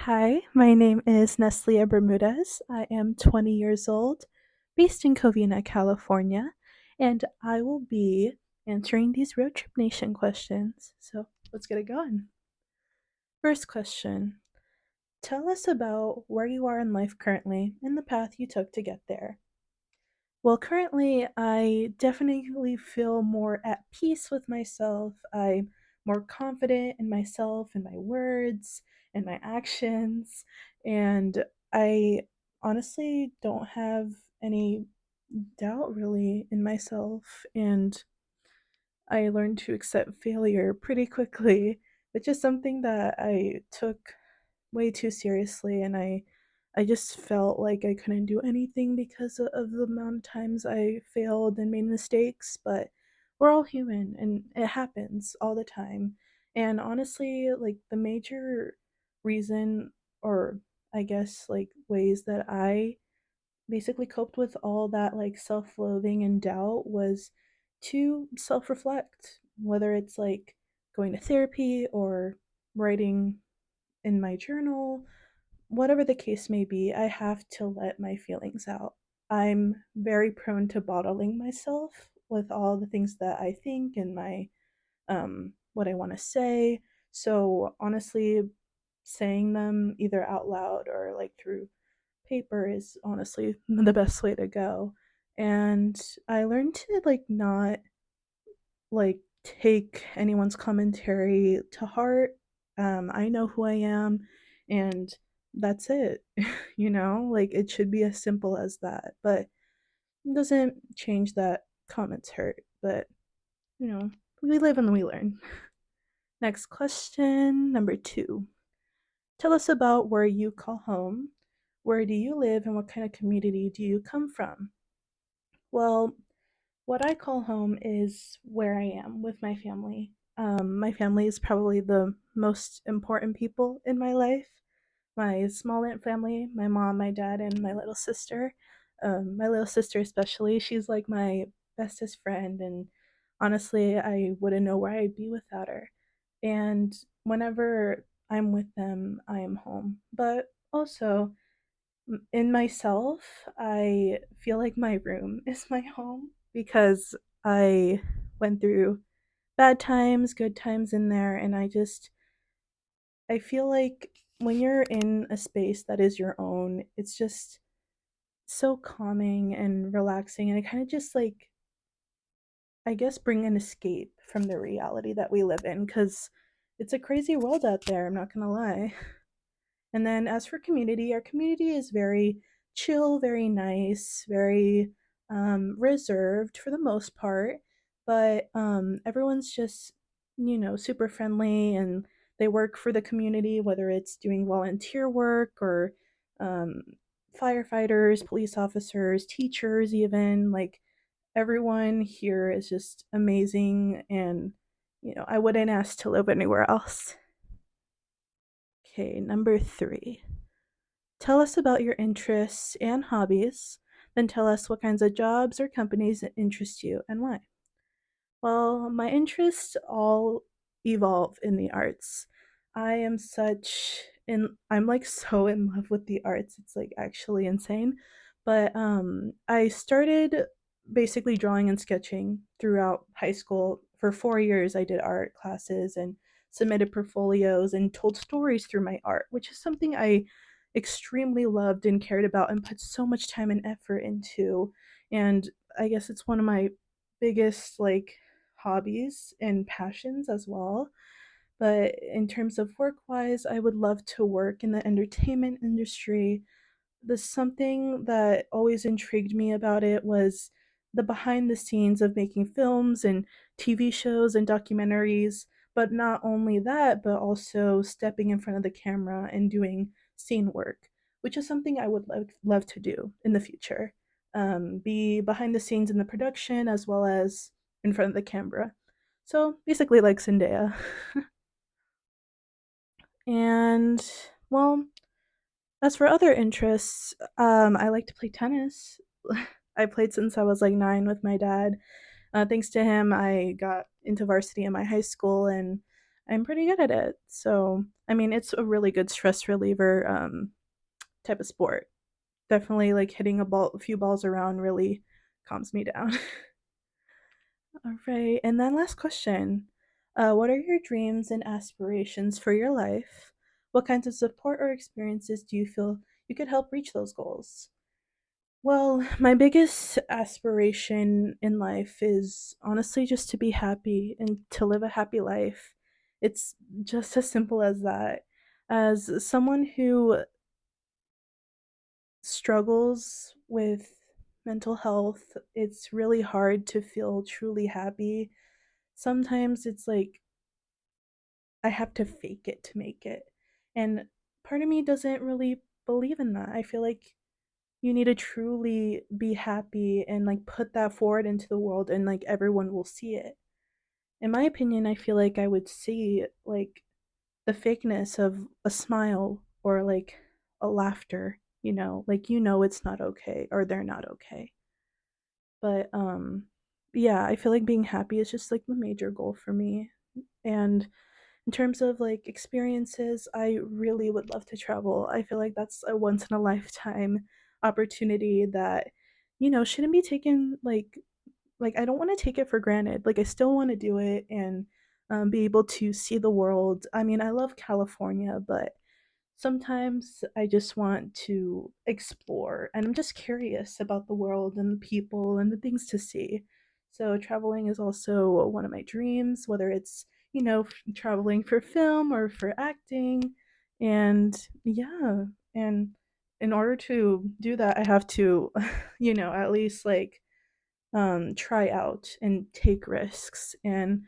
Hi, my name is Neslia Bermudez. I am 20 years old, based in Covina, California, and I will be answering these Road Trip Nation questions. So let's get it going. First question. Tell us about where you are in life currently and the path you took to get there. Well, currently, I definitely feel more at peace with myself. I'm more confident in myself and my words and my actions. And I honestly don't have any doubt really in myself. And I learned to accept failure pretty quickly, which is something that I took way too seriously, and I just felt like I couldn't do anything because of the amount of times I failed and made mistakes. But we're all human and it happens all the time. And honestly, like the major reason, or I guess like ways that I basically coped with all that like self-loathing and doubt was to self-reflect, whether it's like going to therapy or writing in my journal. Whatever the case may be, I have to let my feelings out. I'm very prone to bottling myself with all the things that I think and my what I want to say. So honestly, saying them either out loud or like through paper is honestly the best way to go. And I learned to like not like take anyone's commentary to heart. I know who I am, and that's it. Like it should be as simple as that. But it doesn't change that comments hurt. But you know, we live and we learn. Next question, number two. Tell us about where you call home. Where do you live, and what kind of community do you come from? Well, what I call home is where I am with my family. My family is probably the most important people in my life. My small aunt family, my mom, my dad, and my little sister. My little sister, especially, she's like my bestest friend, and honestly, I wouldn't know where I'd be without her. And whenever I'm with them, I am home. But also, in myself, I feel like my room is my home because I went through bad times, good times in there, and I feel like when you're in a space that is your own, it's just so calming and relaxing, and it kind of just like I guess bring an escape from the reality that we live in because it's a crazy world out there, I'm not gonna lie. And then as for community, our community is very chill, very nice, very reserved for the most part, but everyone's just, super friendly, and they work for the community, whether it's doing volunteer work or um, firefighters, police officers, teachers, even. Like everyone here is just amazing, and I wouldn't ask to live anywhere else. Okay, number three. Tell us about your interests and hobbies, then tell us what kinds of jobs or companies interest you and why. Well, my interests all evolve in the arts. I'm like so in love with the arts. It's like actually insane. But I started basically drawing and sketching throughout high school. For 4 years I did art classes and submitted portfolios and told stories through my art, which is something I extremely loved and cared about and put so much time and effort into. And I guess it's one of my biggest like hobbies and passions as well. But in terms of work wise, I would love to work in the entertainment industry. The something that always intrigued me about it was the behind the scenes of making films and TV shows and documentaries, but not only that, but also stepping in front of the camera and doing scene work, which is something I would love to do in the future. Be behind the scenes in the production as well as in front of the camera. So basically, like Zendaya. And well, as for other interests, I like to play tennis. I played since I was like 9 with my dad. Thanks to him, I got into varsity in my high school, and I'm pretty good at it. So, I mean, it's a really good stress reliever type of sport. Definitely like hitting a few balls around really calms me down. All right. And then last question. What are your dreams and aspirations for your life? What kinds of support or experiences do you feel you could help reach those goals? Well, my biggest aspiration in life is honestly just to be happy and to live a happy life. It's just as simple as that. As someone who struggles with mental health, it's really hard to feel truly happy. Sometimes it's like I have to fake it to make it. And part of me doesn't really believe in that. I feel like you need to truly be happy and like put that forward into the world and like everyone will see it. In my opinion, I feel like I would see like the fakeness of a smile or like a laughter, like it's not okay or they're not okay. But yeah, I feel like being happy is just like the major goal for me. And in terms of like experiences, I really would love to travel. I feel like that's a once in a lifetime opportunity that shouldn't be taken like I don't want to take it for granted. Like I still want to do it and be able to see the world. I mean, I love California, but sometimes I just want to explore and I'm just curious about the world and the people and the things to see. So, traveling is also one of my dreams, whether it's, traveling for film or for acting. And yeah, and in order to do that, I have to, at least like try out and take risks. And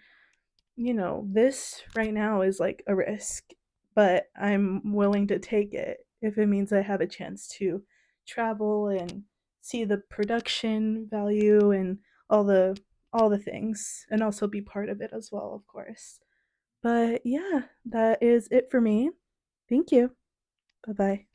this right now is like a risk, but I'm willing to take it if it means I have a chance to travel and see the production value and all the all the things and also be part of it as well, of course. But yeah, that is it for me. Thank you. Bye-bye.